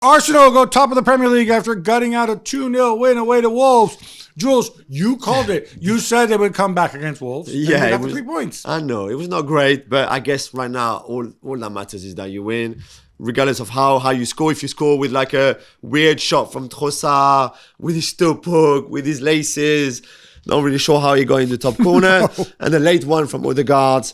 Arsenal go top of the Premier League after gutting out a 2-0 win away to Wolves. Jules, you called it. You said they would come back against Wolves. Yeah, they got the 3 points. I know. It was not great, but I guess right now, all that matters is that you win. Regardless of how you score, if you score with like a weird shot from Trossard, with his toe poke, with his laces, not really sure how he got in the top corner, and a late one from Odegaard.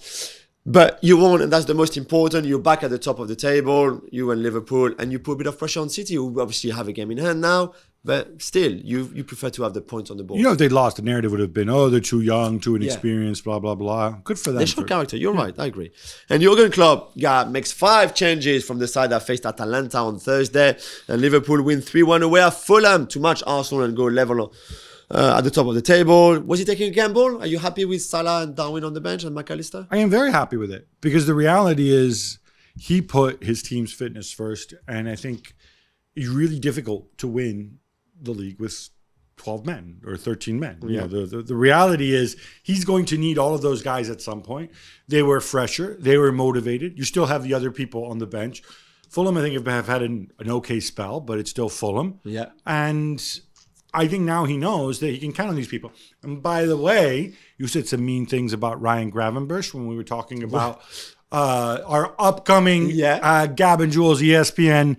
But you won, and that's the most important. You're back at the top of the table, you and Liverpool, and you put a bit of pressure on City, who obviously have a game in hand now. But still, you prefer to have the points on the board. You know, if they'd lost, the narrative would have been, they're too young, too inexperienced, blah, blah, blah. Good for them. They show character. You're right. I agree. And Jurgen Klopp makes 5 changes from the side that faced Atalanta on Thursday. And Liverpool win 3-1 away at Fulham to match Arsenal and go level at the top of the table. Was he taking a gamble? Are you happy with Salah and Darwin on the bench and McAllister? I am very happy with it because the reality is he put his team's fitness first. And I think it's really difficult to win the league with 12 men or 13 men. Yeah. You know, the reality is he's going to need all of those guys at some point. They were fresher. They were motivated. You still have the other people on the bench. Fulham, I think, have had an okay spell, but it's still Fulham. Yeah. And I think now he knows that he can count on these people. And by the way, you said some mean things about Ryan Gravenberch when we were talking about our upcoming Gab and Jules ESPN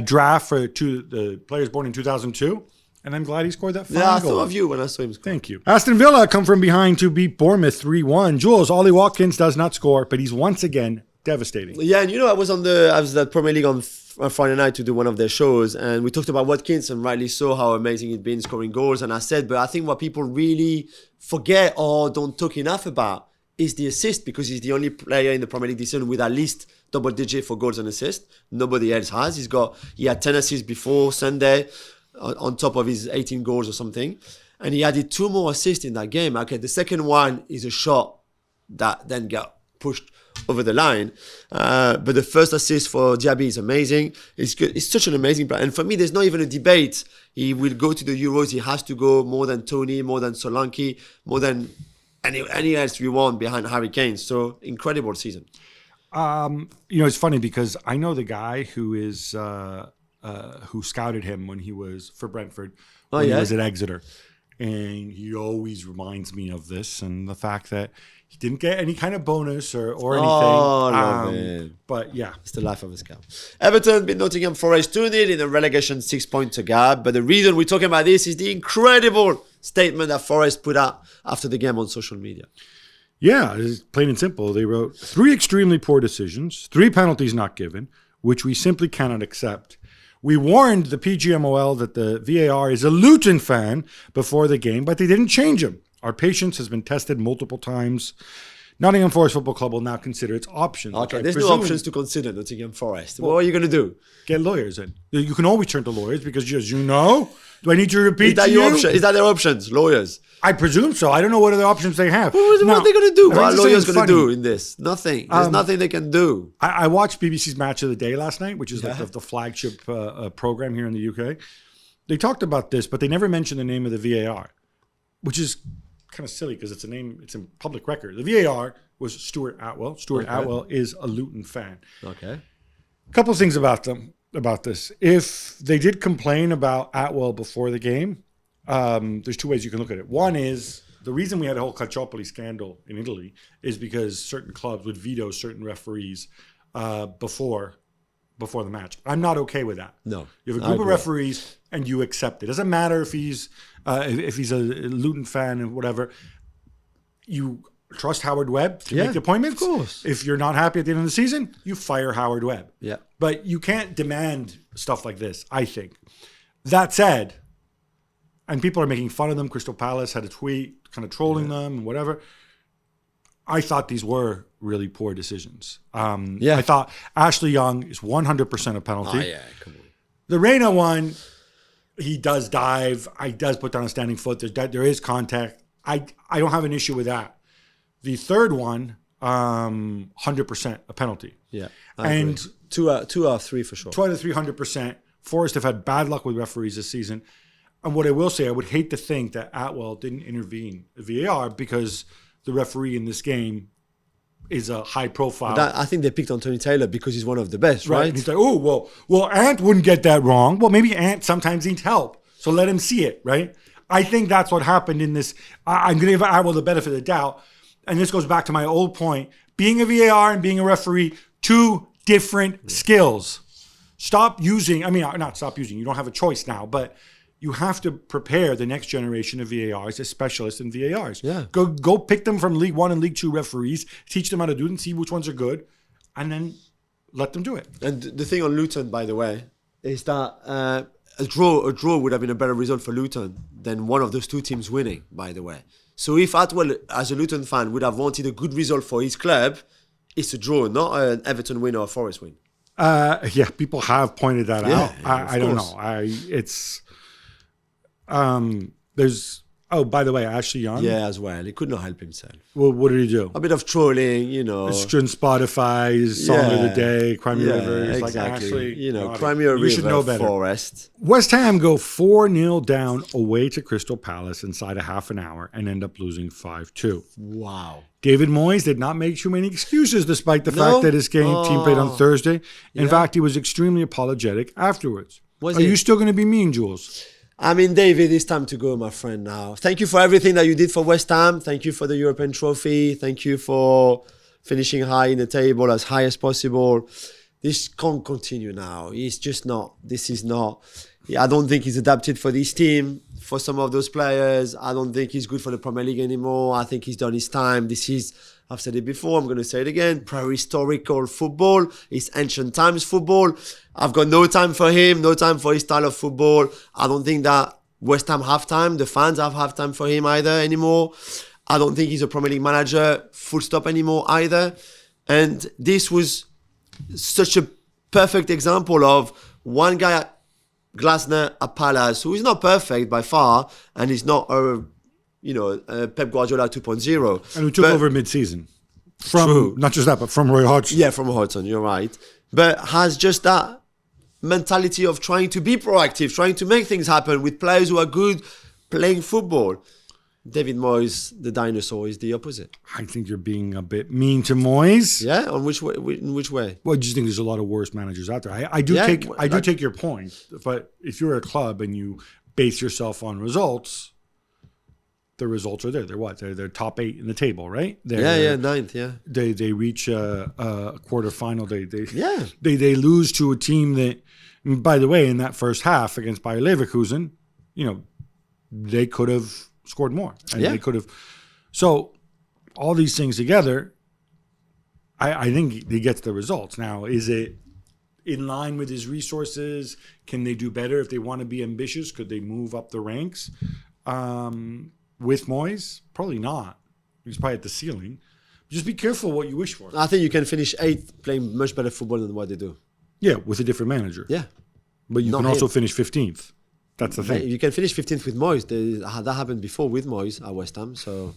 draft for the players born in 2002. And I'm glad he scored that final goal. I thought of you when I saw him score. Thank you. Aston Villa come from behind to beat Bournemouth 3-1. Jules, Ollie Watkins does not score, but he's once again devastating. Yeah, and I was at Premier League on Friday night to do one of their shows, and we talked about Watkins, and rightly so, how amazing he'd been scoring goals. And I said, but I think what people really forget or don't talk enough about is the assist, because he's the only player in the Premier League this season with at least double digit for goals and assists. Nobody else has. He had 10 assists before Sunday, on top of his 18 goals or something. And he added 2 more assists in that game. Okay, the second one is a shot that then got pushed over the line. But the first assist for Diaby is amazing. It's good. It's such an amazing player. And for me, there's not even a debate. He will go to the Euros. He has to go more than Tony, more than Solanke, more than any else we want behind Harry Kane. So incredible season. It's funny because I know the guy who is who scouted him when he was for Brentford when he was at Exeter, and he always reminds me of this and the fact that he didn't get any kind of bonus or anything. Oh, no, man. But yeah, it's the life of a scout. Everton beat Nottingham Forest 2-0 in a relegation 6-point gap. But the reason we're talking about this is the incredible statement that Forest put out after the game on social media. Yeah, it's plain and simple. They wrote 3 extremely poor decisions, 3 penalties not given, which we simply cannot accept. We warned the PGMOL that the VAR is a Luton fan before the game, but they didn't change him. Our patience has been tested multiple times. Nottingham Forest Football Club will now consider its options. Okay, there's no options to consider Nottingham Forest. What are you going to do? Get lawyers in. You can always turn to lawyers because, as you know, do I need to repeat Is that your option? Is that their options? Lawyers? I presume so. I don't know what other options they have. What are they going to do? What are lawyers going to do in this? Nothing. There's nothing they can do. I watched BBC's Match of the Day last night, which is like the flagship program here in the UK. They talked about this, but they never mentioned the name of the VAR, which is kind of silly because it's a name, it's in public record. The VAR was Stuart Atwell. Stuart Atwell is a Luton fan. Okay. A couple of things about this. If they did complain about Atwell before the game, there's 2 ways you can look at it. One is the reason we had a whole Calciopoli scandal in Italy is because certain clubs would veto certain referees before the match. I'm not okay with that. No, you have a group of referees and you accept it. It doesn't matter if he's a Luton fan and whatever. You trust Howard Webb to make the appointments. Of course. If you're not happy at the end of the season, you fire Howard Webb. Yeah. But you can't demand stuff like this, I think. That said, and people are making fun of them. Crystal Palace had a tweet kind of trolling them and whatever. I thought these were really poor decisions. I thought Ashley Young is 100% a penalty. Oh, yeah, come on. The Reina one, he does dive. He does put down a standing foot. There is contact. I don't have an issue with that. The third one, 100% a penalty. Yeah, and agree. Two out of 3 for sure. 2 out of 300%. Forest have had bad luck with referees this season. And what I will say, I would hate to think that Atwell didn't intervene the VAR because the referee in this game is a high profile. I think they picked Anthony Taylor because he's one of the best, right? And he's like, oh, well, Ant wouldn't get that wrong. Well, maybe Ant sometimes needs help. So let him see it, right? I think that's what happened in this. I'm going to give Atwell the benefit of the doubt. And this goes back to my old point. Being a VAR and being a referee, two different skills. Not stop using. You don't have a choice now, but you have to prepare the next generation of VARs as specialists in VARs. Yeah. Go pick them from League One and League Two referees, teach them how to do it and see which ones are good, and then let them do it. And the thing on Luton, by the way, is that a draw would have been a better result for Luton than one of those two teams winning, by the way. So if Atwell, as a Luton fan, would have wanted a good result for his club, it's a draw, not an Everton win or a Forest win. Yeah, people have pointed that out. I don't course. know. By the way, Ashley Young. Yeah, as well. He could not help himself. Well, what did he do? A bit of trolling, you know. It's on Spotify's Song of the Day, Crimea River. It's exactly. Like, Ashley, Crimea River, you should know better. Forest. West Ham go 4-0 down away to Crystal Palace inside a half an hour and end up losing 5-2. Wow. David Moyes did not make too many excuses despite the fact that his team played on Thursday. In fact, he was extremely apologetic afterwards. Are you still going to be mean, Jules? I mean, David, it's time to go, my friend, now. Thank you for everything that you did for West Ham. Thank you for the European trophy. Thank you for finishing high in the table, as high as possible. This can't continue now. It's just not. This is not. I don't think he's adapted for this team, for some of those players. I don't think he's good for the Premier League anymore. I think he's done his time. This is, I've said it before, I'm going to say it again, prehistorical football. It's ancient times football. I've got no time for him, no time for his style of football. I don't think that West Ham have time. The fans have time for him either anymore. I don't think he's a Premier League manager, full stop, anymore either. And this was such a perfect example of one guy at Glasner at Palace, who is not perfect by far, and is not a Pep Guardiola 2.0. And who took over mid-season. From, not just that, but from Roy Hodgson. Yeah, from Hodgson, you're right. But has just that mentality of trying to be proactive, trying to make things happen with players who are good playing football. David Moyes, the dinosaur, is the opposite. I think you're being a bit mean to Moyes. Yeah, in which way? Well, I just think there's a lot of worse managers out there. I do take your point, but if you're a club and you base yourself on results, the results are there. They're what? They're top 8 in the table, right? Ninth. Yeah. They reach a quarterfinal. They lose to a team that, by the way, in that first half against Bayer Leverkusen, they could have scored more, and they could have. So all these things together, I think he gets the results. Now, is it in line with his resources? Can they do better if they want to be ambitious? Could they move up the ranks? With Moyes, probably not. He's probably at the ceiling. Just be careful what you wish for. I think you can finish 8th playing much better football than what they do. Yeah, with a different manager. Yeah. But you can also finish 15th. That's the thing. You can finish 15th with Moyes. That happened before with Moyes at West Ham. So